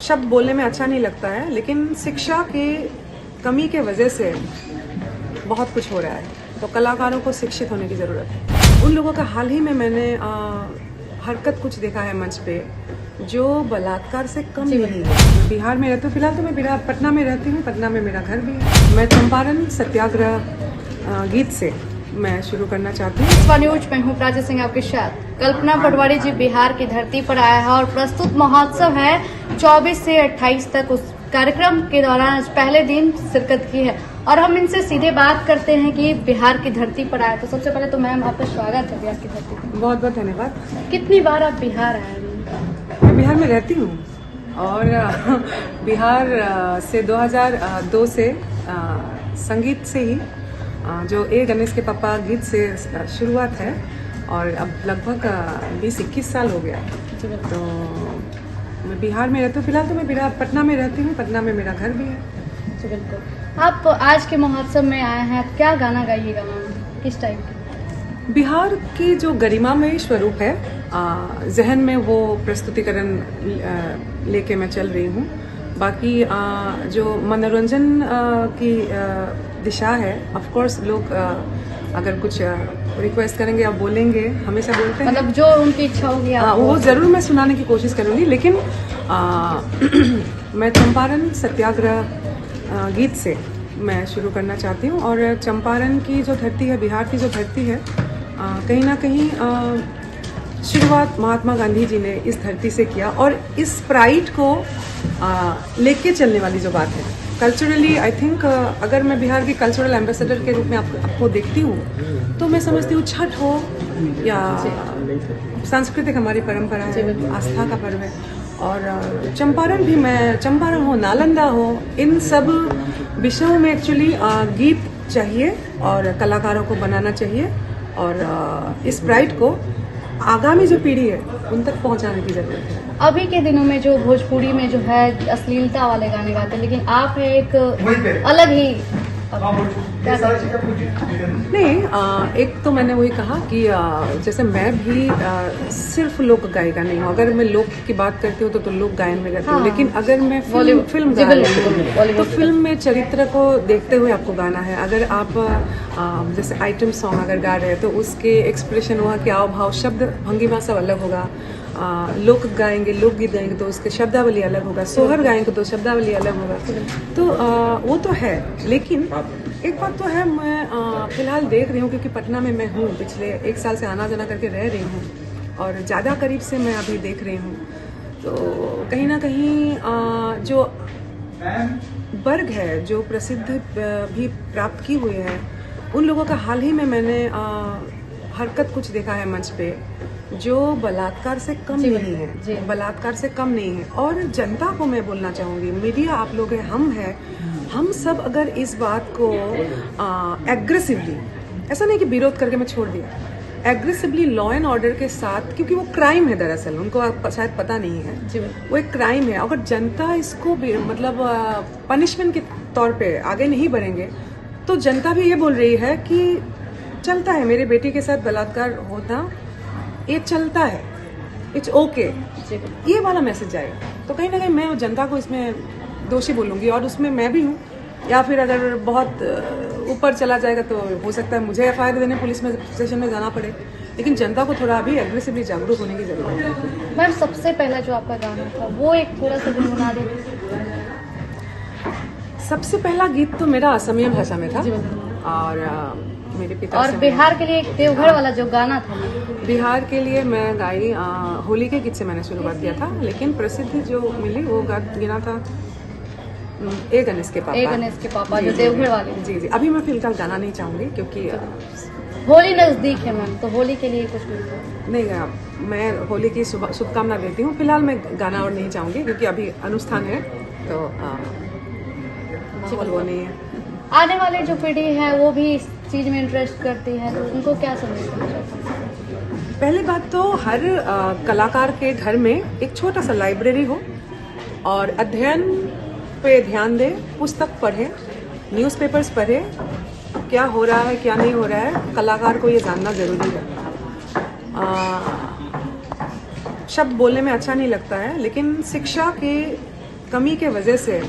शब्द बोलने में अच्छा नहीं लगता है, लेकिन शिक्षा की कमी के वजह से बहुत कुछ हो रहा है। तो कलाकारों को शिक्षित होने की ज़रूरत है। उन लोगों का हाल ही में मैंने हरकत कुछ देखा है मंच पे जो बलात्कार से कम नहीं है। मैं बिहार में रहती हूँ, फिलहाल तो मैं पटना में रहती हूँ। पटना में मेरा घर भी है। मैं चंपारण सत्याग्रह गीत से मैं शुरू करना चाहती हूँ। इस न्यूज में हूँ प्राची सिंह आपके साथ। कल्पना पटवारी जी बिहार की धरती पर आया है और प्रस्तुत महोत्सव है 24 से 28 तक। उस कार्यक्रम के दौरान आज पहले दिन शिरकत की है और हम इनसे सीधे बात करते हैं कि बिहार की धरती पर आए। तो सबसे पहले तो मैम आपका स्वागत है बिहार की धरती पर। बहुत बहुत धन्यवाद। कितनी बार आप बिहार आए? मैं बिहार में रहती हूँ और बिहार से 2002 से संगीत से ही जो ए गणेश के पापा गीत से शुरुआत है और अब लगभग 20-21 साल हो गया। तो मैं बिहार में रहती हूँ, फिलहाल तो मैं पटना में रहती हूँ। पटना में मेरा घर भी है। जी बिल्कुल। आप आज के महोत्सव में आए हैं, आप क्या गाना गाइएगा मैम, किस टाइप की? बिहार की जो गरिमामय स्वरूप है, जहन में वो प्रस्तुतिकरण लेके मैं चल रही हूँ। बाकी जो मनोरंजन की दिशा है, ऑफ कोर्स लोग अगर कुछ रिक्वेस्ट करेंगे या बोलेंगे, हमेशा बोलते हैं, मतलब जो उनकी इच्छा होगी वो ज़रूर मैं सुनाने की कोशिश करूँगी। लेकिन मैं चंपारण सत्याग्रह गीत से मैं शुरू करना चाहती हूँ। और चंपारण की जो धरती है, बिहार की जो धरती है, कहीं ना कहीं शुरुआत महात्मा गांधी जी ने इस धरती से किया और इस प्राइड को लेके चलने वाली जो बात है कल्चरली, आई थिंक अगर मैं बिहार की कल्चरल एम्बेसडर के रूप में आपको देखती हूँ तो मैं समझती हूँ छठ हो या सांस्कृतिक हमारी परंपरा है, आस्था का पर्व है। और चंपारण भी, मैं चंपारण हो, नालंदा हो, इन सब विषयों में एक्चुअली गीत चाहिए और कलाकारों को बनाना चाहिए और इस प्राइड को आगामी जो पीढ़ी है उन तक पहुंचाने की जरूरत है। अभी के दिनों में जो भोजपुरी में जो है अश्लीलता वाले गाने गाते हैं, लेकिन आप एक अलग ही नहीं, एक तो मैंने वही कहा कि जैसे मैं भी सिर्फ लोक गायिका नहीं हूँ। अगर मैं लोक की बात करती हूँ तो लोक गायन में करती हूँ। लेकिन अगर मैं फिल्म गा रही हूँ तो फिल्म में चरित्र को देखते हुए आपको गाना है। अगर आप जैसे आइटम सॉन्ग अगर गा रहे हैं तो उसके एक्सप्रेशन हुआ, क्या भाव, शब्द भंगिमा सब अलग होगा। लोक गाएंगे, लोकगीत गाएंगे तो उसके शब्दावली अलग होगा। सोहर गाएंगे तो शब्दावली अलग होगा। तो वो तो है। लेकिन एक बात तो है, मैं फिलहाल देख रही हूँ क्योंकि पटना में मैं हूँ, पिछले 1 साल से आना जाना करके रह रही हूँ और ज़्यादा करीब से मैं अभी देख रही हूँ। तो कहीं ना कहीं जो वर्ग है, जो प्रसिद्ध भी प्राप्त की हुई है, उन लोगों का हाल ही में मैंने हरकत कुछ देखा है मंच पे जो बलात्कार से कम नहीं है, बलात्कार से कम नहीं है। और जनता को मैं बोलना चाहूँगी, मीडिया आप लोग हैं, हम सब अगर इस बात को एग्रेसिवली, ऐसा नहीं कि विरोध करके मैं छोड़ दिया, एग्रेसिवली लॉ एंड ऑर्डर के साथ, क्योंकि वो क्राइम है दरअसल, उनको शायद पता नहीं है, वो एक क्राइम है। अगर जनता इसको मतलब पनिशमेंट के तौर पे आगे नहीं बढ़ेंगे तो जनता भी ये बोल रही है कि चलता है, मेरे बेटी के साथ बलात्कार होना ये चलता है, इट्स ओके, ये वाला मैसेज आएगा। तो कहीं ना कहीं मैं जनता को इसमें दोषी बोलूँगी और उसमें मैं भी हूँ। या फिर अगर बहुत ऊपर चला जाएगा तो हो सकता है मुझे एफआईआर देने पुलिस में स्टेशन में जाना पड़े। लेकिन जनता को थोड़ा अभी एग्रेसिवली जागरूक होने की जरूरत है। मैम, सबसे पहला जो आपका गाना था वो एक थोड़ा सा गुनगुना दे। सबसे पहला गीत तो मेरा असमिया भाषा में था और मेरे पिता और बिहार के लिए एक देवघर वाला जो गाना था, बिहार के लिए मैं गाई होली के गीत से मैंने शुरुआत किया था। लेकिन प्रसिद्धि जो मिली वो गिना था ए गणेश के पापा, जो देवघर वाले। जी। अभी मैं फिलहाल गाना नहीं चाहूँगी क्योंकि होली नजदीक है मैम, तो होली के लिए कुछ नहीं, मैं होली की शुभकामना देती हूँ। फिलहाल मैं गाना और नहीं चाहूँगी क्योंकि अभी अनुष्ठान है तो वो नहीं है। आने वाले जो पीढ़ी है वो भी इस चीज में इंटरेस्ट करती है, तो उनको क्या समझना चाहिए? पहली बात तो हर कलाकार के घर में एक छोटा सा लाइब्रेरी हो और अध्ययन पे ध्यान दें, पुस्तक पढ़ें, न्यूज़पेपर्स पढ़ें, क्या हो रहा है क्या नहीं हो रहा है, कलाकार को ये जानना ज़रूरी है। शब्द बोलने में अच्छा नहीं लगता है, लेकिन शिक्षा की कमी के वजह से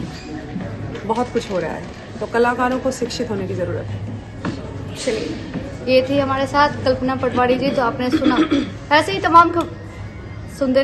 बहुत कुछ हो रहा है। तो कलाकारों को शिक्षित होने की ज़रूरत है। चलिए, ये थी हमारे साथ कल्पना पटवारी जी। तो आपने सुना ऐसे ही तमाम सुंदर